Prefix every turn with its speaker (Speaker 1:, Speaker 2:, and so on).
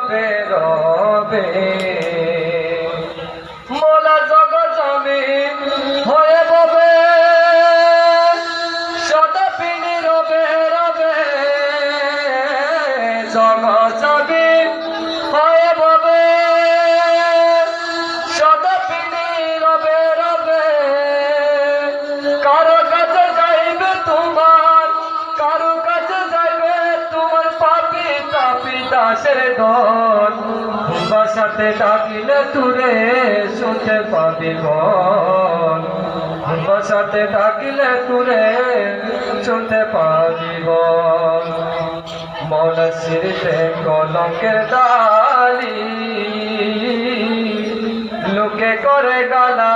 Speaker 1: রবে রবে মোলা জগৎ জমিন হয়ে ববে সদা পিনি রবে রবে জগৎ জমিন হয়ে ববে সদা পিনি রবে রবে কারো কাছে যাইবে তোমার কারো কাছে যাইবে তোমার পাপি তাপি দাসের দল বাসাতে ডাকিলে তুরে শুনতে পাবি বল বাসাতে ডাকিলে তুরে শুনতে পাবি বল মৌলা সিরিতে কলঙ্কের ডালি লোকে করে গালা